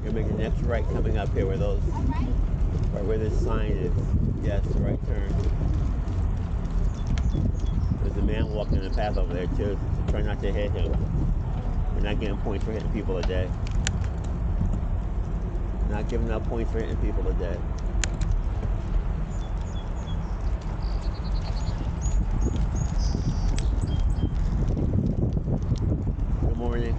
You're making the next right coming up here where those, right where this sign is. Yes, the right turn. There's a man walking in the path over there too, so try not to hit him. We're not getting points for hitting people today. Not giving up points for hitting people today. Good morning.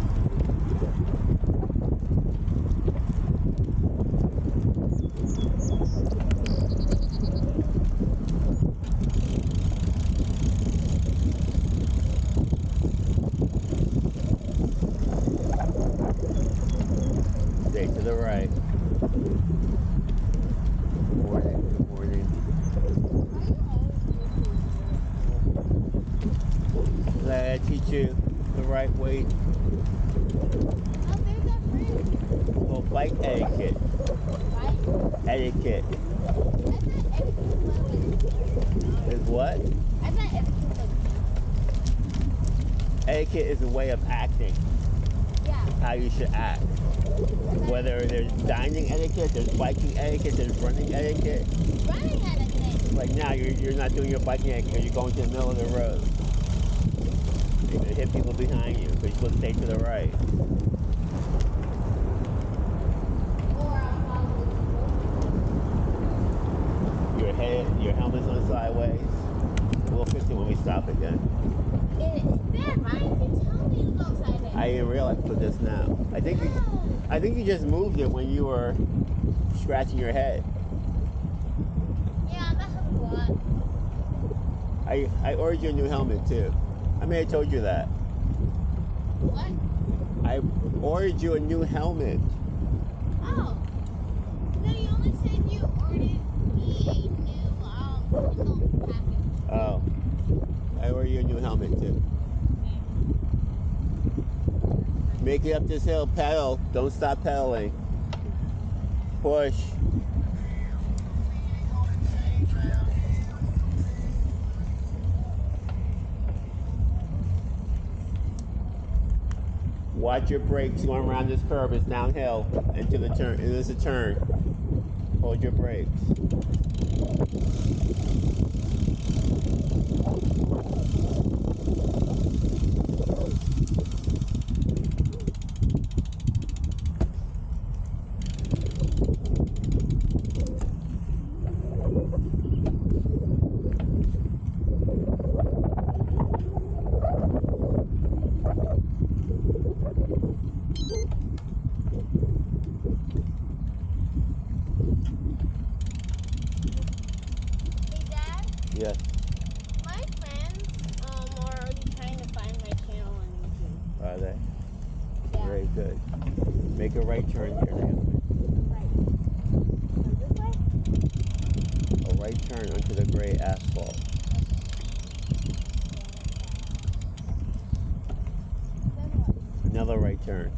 Stay to the right. Good morning. Good morning. Let I teach you the right way. Oh, there's that bridge. Well, bike etiquette. Right? Etiquette. I thought etiquette was Is what? I thought etiquette was Etiquette is a way of acting. yeah. How you should act. Whether there's dining etiquette, there's biking etiquette, there's running etiquette. Running etiquette. Like now, you're not doing your biking etiquette because you're going to the middle of the road. You're going to hit people behind you, so you're supposed to stay to the right. Or I'll probably Your helmet's on sideways. We'll fix it when we stop again. it's bad, right? You tell me to go sideways. I didn't realize till just now. I think you just moved it when you were scratching your head. Yeah, that happens a lot. I ordered you a new helmet too. I may have told you that. What? I ordered you a new helmet. Oh. No, you only said you ordered me a new package. Oh. I ordered you a new helmet too. Make it up this hill, pedal. Don't stop pedaling. Push. Watch your brakes going around this curve. It's downhill into the turn. It is a turn. Hold your brakes. Hey, Dad, Yes. my friends are already trying to find my channel on YouTube. Are they? Yeah. Very good. Make a right turn here now. Right. So this way? A right turn onto the gray asphalt. Then what? Another right turn.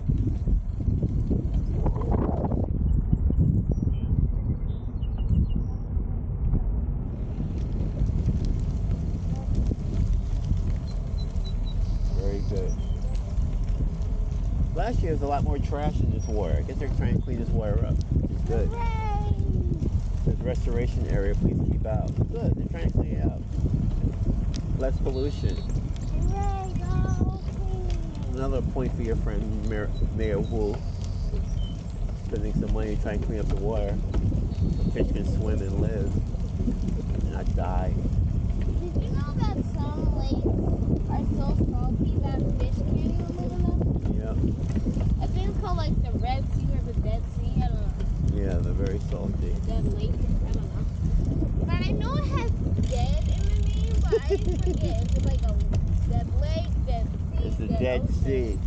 Very good. Last year there was a lot more trash in this water. I guess they're trying to clean this water up, which is good. Hooray! There's a restoration area, please keep out. Good, they're trying to clean it up. Less pollution. Hooray, go clean! Another point for your friend Mayor Wu. Spending some money trying to clean up the water so fish can swim and live and not die. Did you know that some lakes are so salty that fish can't even live in them? Yep. I think it's called like the Red Sea or the Dead Sea. I don't know. Yeah, they're very salty. The Dead Lake. I don't know. But I know it has dead in the name, but I forget. Is it like a dead lake, dead sea, It's the Dead ocean? Sea.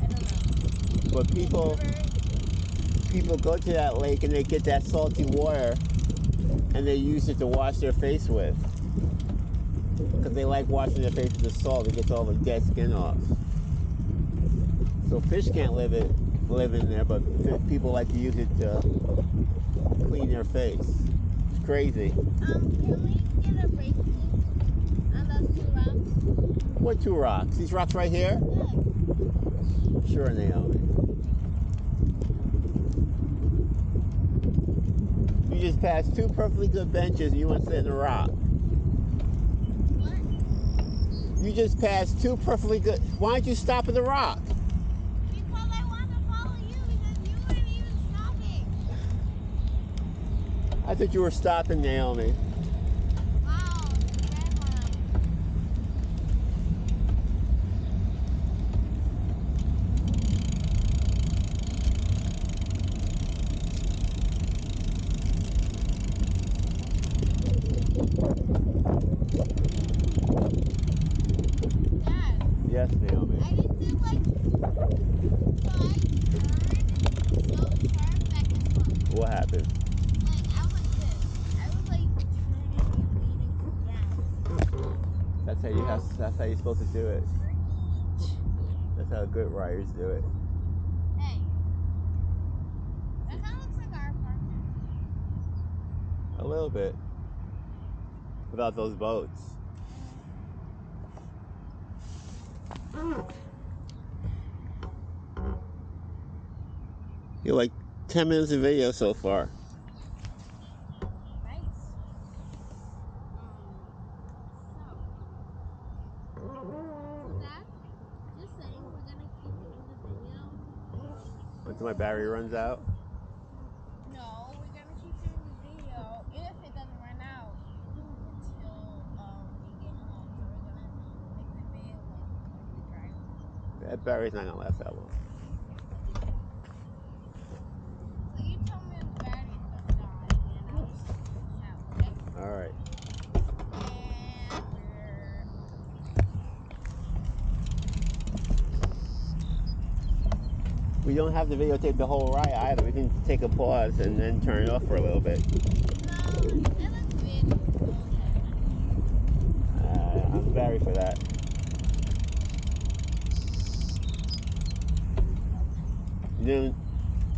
I don't know. But Dead people go to that lake and they get that salty water and they use it to wash their face with. Because they like washing their face with the salt. It gets all the dead skin off. So fish can't live it. live in there, but people like to use it to clean their face. It's crazy. Can we get a break, please? On those 2 rocks? What 2 rocks? These rocks right here? Yeah. Sure, Naomi. You just passed 2 perfectly good benches and you want to sit in a rock. What? You just passed 2 perfectly good. Why don't you stop at the rock? Because I want to follow you because you weren't even stopping. I thought you were stopping, Naomi. Wow, the red line. Dad, Yes, Naomi. I just did like 5 turns so sharp that guess what? What happened? Like I was like this. I was like turning and leaning to the ground. That's how you're supposed to do it. That's how good riders do it. Hey, that kind of looks like our apartment. A little bit. Without those boats. You're like 10 minutes of video so far. Nice. So, Dad, just saying we're gonna keep doing the video. Until my battery runs out. No, we're gonna keep doing the video if it doesn't run out until we get home. So we're gonna make the video like when we drive. That battery's not gonna last that long. So you tell me when the battery's gonna die, and I'll just shout, okay? Alright. And We don't have to videotape the whole ride either. We can take a pause and then turn it off for a little bit. no, it looks video. I'm battery for that. Do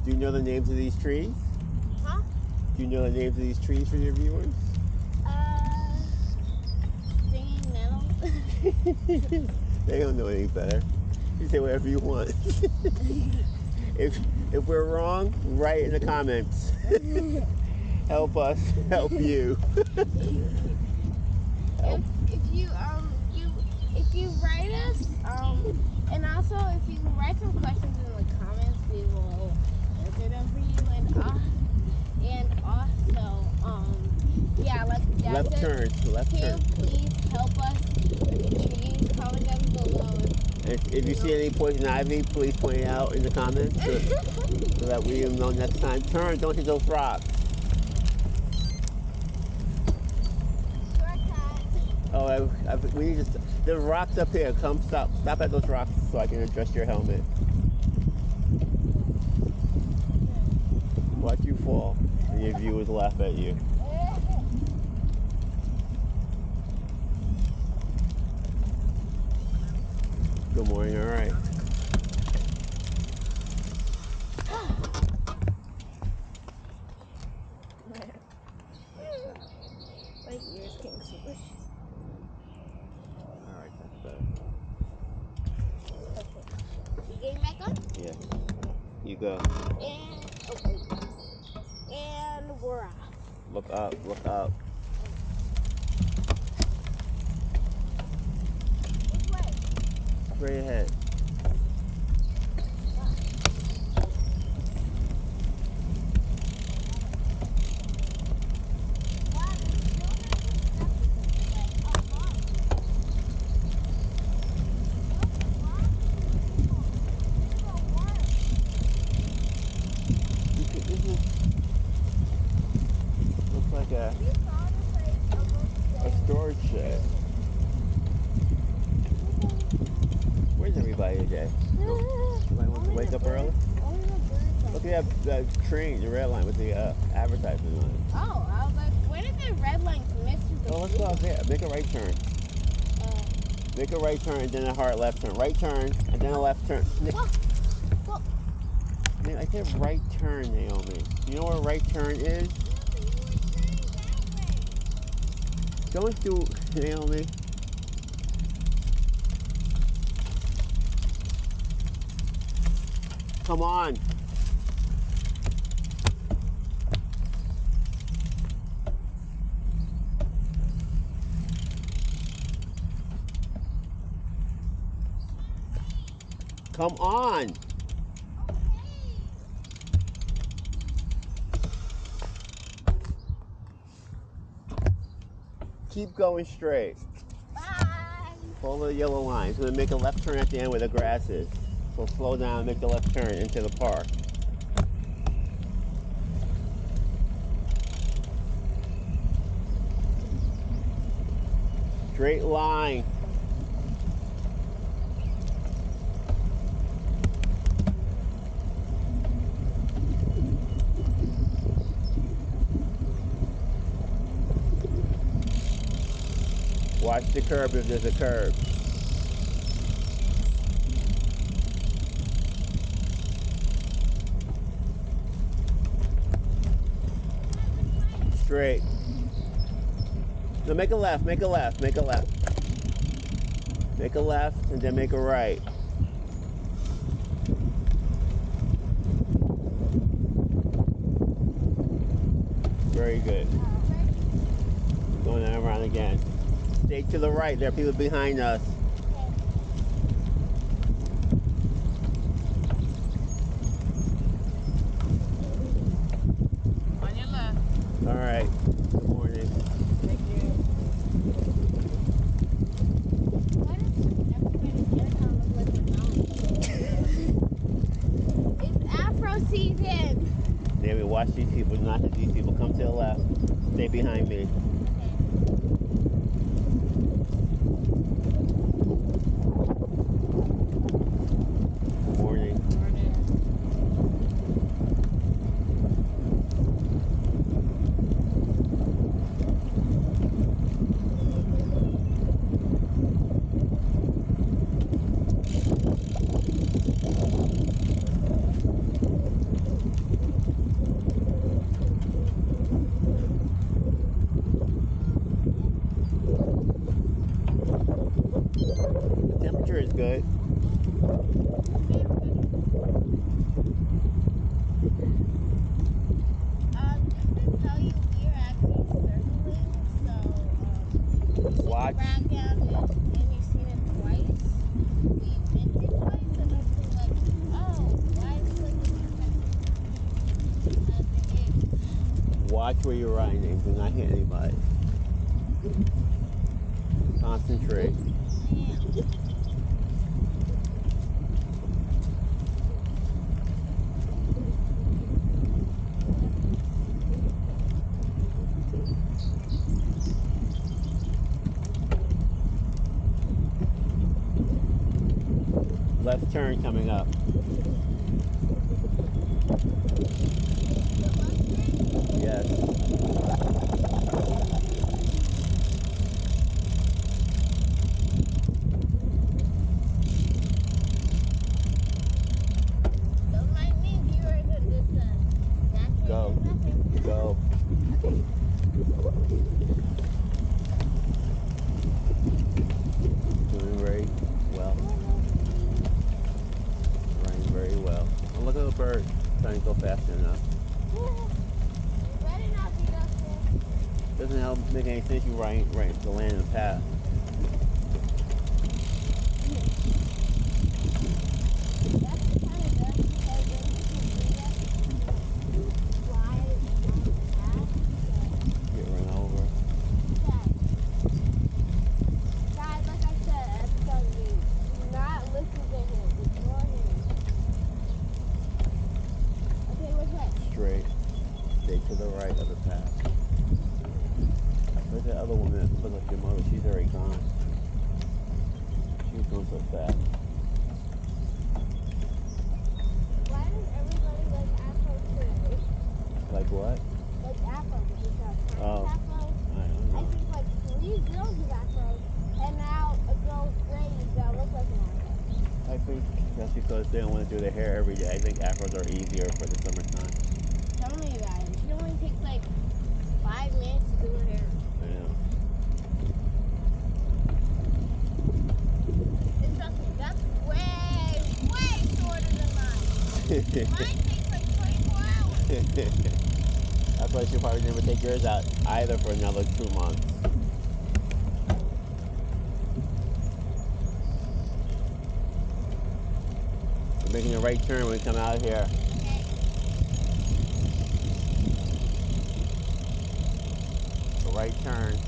you know the names of these trees? Huh? Do you know the names of these trees for your viewers? Stinging nettles. They don't know any better. You say whatever you want. if we're wrong, write in the comments. Help us help you. Help. If you write us, and also if you write some questions in the comments, we will answer them for you. And also, yeah, like Dad Left said, turn. Left can turn. you please help us with the trees? Comment down below. If you see any poison ivy, please point it out in the comments so that we know next time. Turn, don't hit those rocks. Oh, we need to. There's rocks up here. Come stop at those rocks so I can adjust your helmet. Watch you fall, and your viewers laugh at you. Good morning. All right. My ears can switch. All right, that's better. Okay. You getting back on? Yeah. You go. And okay. And we're off. Look up. Look up. Which way? Straight ahead. Looks like a storage shed. Where's everybody today? Somebody wants to wake up early? Look at that train, the red line with the advertisement on it. Oh, I was like, where did the red line connect to the Oh, let's go out there. Make a right turn. Make a right turn and then a hard left turn. Right turn and then a left turn. Whoa. I said right turn, Naomi. You know what right turn is? Don't do, Naomi. Come on. Come on. Keep going straight. Bye. Follow the yellow lines. We're going to make a left turn at the end where the grass is. So slow down, make the left turn into the park. Straight line. Watch the curb if there's a curb. Straight. No, make a left, make a left, make a left. Make a left and then make a right. Very good. Going around again. Stay to the right. There are people behind us. On your left. All right. Good morning. Thank you. Why does everybody's hair kind of look like a mountain? It's Afro season. Then we watch these people, not hit these people. Come to the left. Stay behind me. Good morning. Morning. The temperature is good. Just to tell you, we're actually circling, so you've seen Watch. the background and you've seen it twice. We've been it twice, so don't be like, oh, why is it like this? Watch where you're riding. Do not hit anybody. Concentrate. Left turn coming up. Yes. Don't mind me, viewers, and this that's Go. nothing. Go. Doing very well. Running very well. Oh, look at the bird. Trying to go fast enough. You better not beat us here. Doesn't help make any sense you right to land in the path. That's kind of good because then you can do that. Fly on the path. Get run over. Okay. Guys, like I said at the start of the video, do not listen to him. Ignore him. Okay, which way? Straight. Stay to the right of the path. Where's that other woman that looks like your mother? She's already gone. She's going so fast. Why does everybody like Afro today? Like what? Like Afro, because Chinese Oh. Afro. I don't I know. think like 3 girls with Afros, and now a girl's braids that look like an Afro. I think That's because they don't want to do their hair every day. I think afros are easier for the summertime. Tell me about it. It only takes like 5 minutes to do her hair. I know. And trust me, that's way shorter than mine. Mine takes like 24 hours. That's why she'll probably never take yours out either for another 2 months. We're making a right turn when we come out here. Okay. A right turn.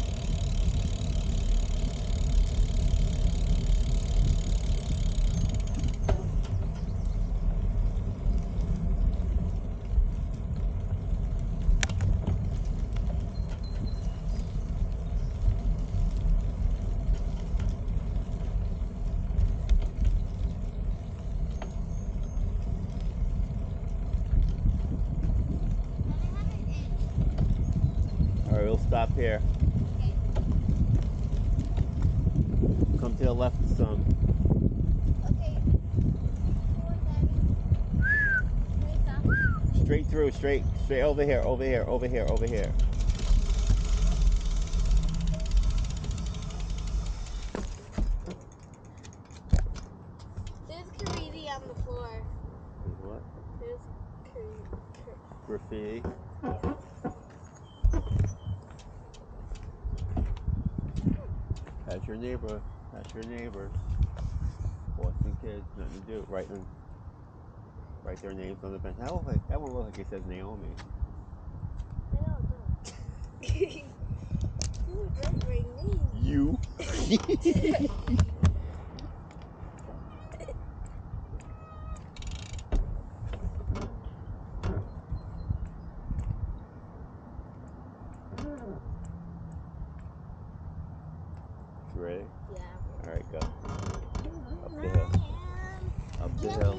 Alright, we'll stop here. Okay. Come to the left some. Okay. Forward, Daddy. Straight up. Straight through, straight over here, over here, over here, over here. There's graffiti on the floor. What? There's Graffiti. That's your neighbor. That's your neighbor. Boston kids, nothing to do. Write their names on the bench. That one looks like it says Naomi. I know it does. Who would write my name? You. Ready? Yeah. Alright, go. Up the hill. Up the hill.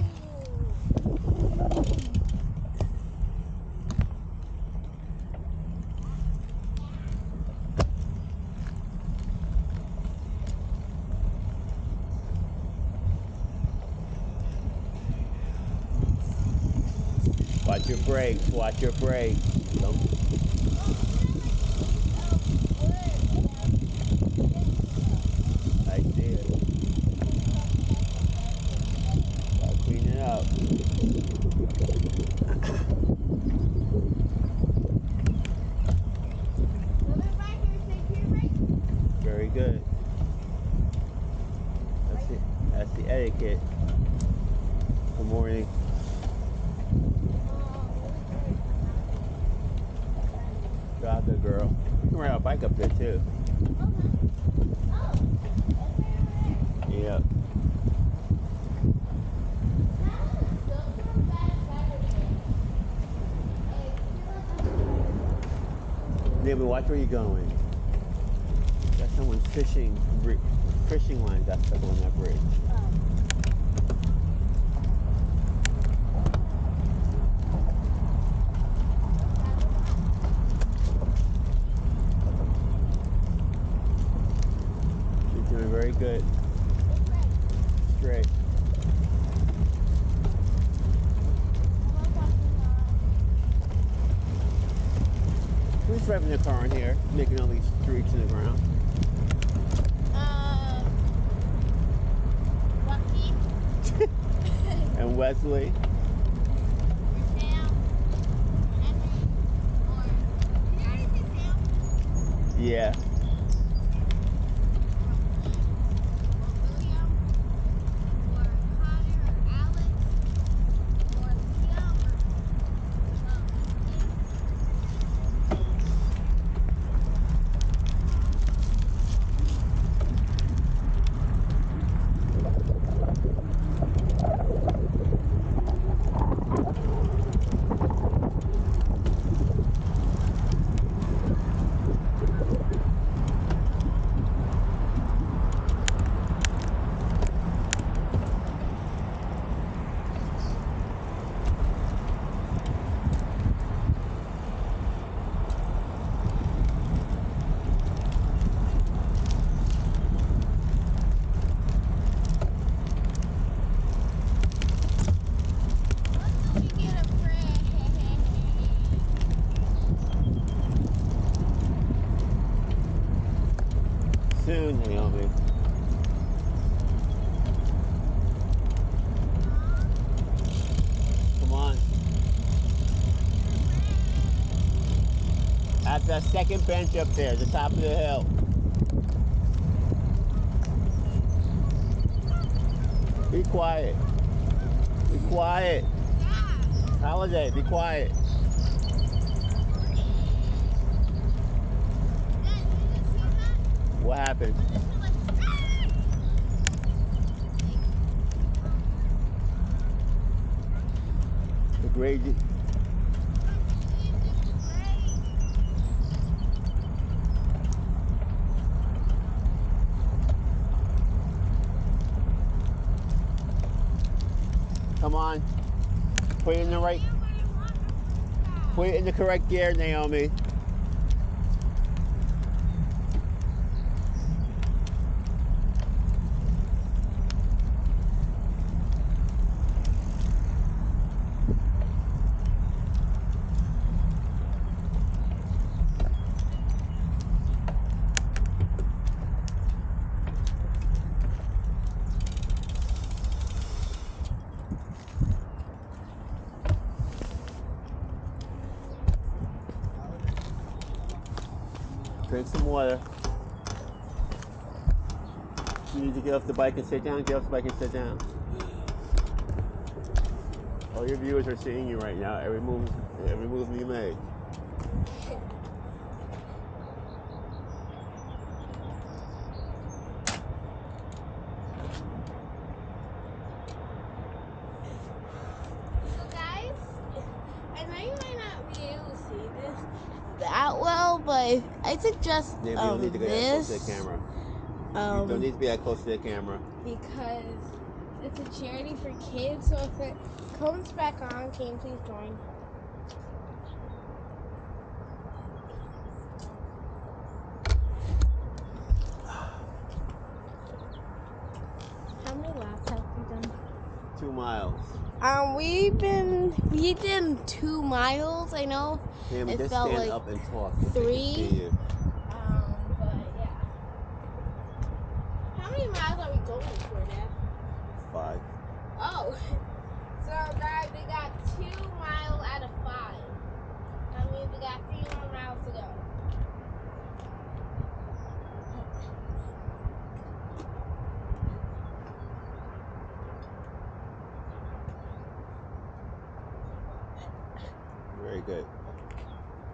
Watch your brakes. Watch your brakes. Don't. I see it. Gotta clean it up. Very good. That's the etiquette. Good morning. Drive the girl. You can ride a bike up there too. Yeah. Neighbor, watch where you're going. That's someone's fishing lines that's stuck on that bridge. You're doing very good. Straight. Who's driving the car in here, making all these streaks in the ground? Lucky. And Wesley. Sam. Henry. Or did I already say Sam? Yeah. William. Or Connor or Alex. Or Liam. second bench up there, the top of the hill. Be quiet. Be quiet. Holiday, be quiet. What happened? The grade. Come on. Put it in the right. Put it in the correct gear, Naomi. Drink some water. You need to get off the bike and sit down. Get off the bike and sit down. All your viewers are seeing you right now. Every move you make. So guys, I know you might not be able to see this that well, but I suggest Yeah, you don't need to get that close to this. the camera. You don't need to be that close to the camera. Because it's a charity for kids, so if it comes back on, can you please join? How many laps have we done? 2 miles. We did 2 miles. I know Yeah, it just felt stand like up and talk. So they 3. can see you. But yeah. How many miles are we going for, Dad? 5. Oh, so guys, we got 2 miles out of 5. That means we got 3 more miles to go. Very good.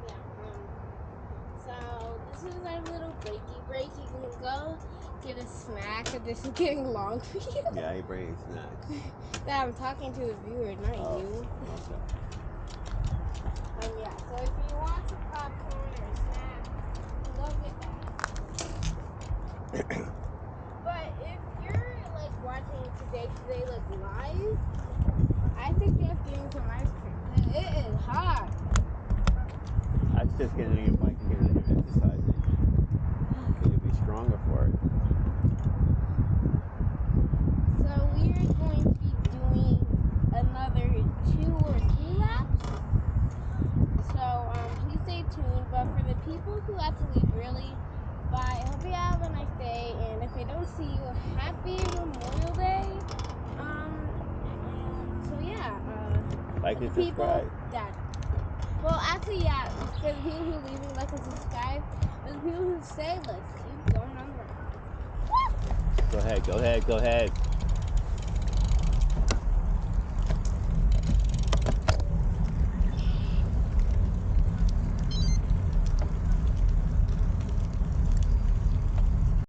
Yeah. So this is our little breaky break. You can go get a snack, or this is getting long for you. Yeah, I ain't bringing snacks. That I'm talking to the viewer, not you. Okay. Yeah. So if you want some popcorn or a snack, go get that. But if you're like watching today like live, I suggest getting some ice cream. It is hot. That's just getting on your bike and getting your exercising. So you'll be stronger for it. So we are going to be doing another 2 or 3 laps. So please stay tuned. But for the people who have to leave early, bye. I hope you have a nice day. And if I don't see you, happy Memorial Day. And so yeah. Like and people subscribe. that. Well, actually, yeah. For the people who are leaving, like and subscribe. For the people who say, let's keep going on the ride. Go ahead.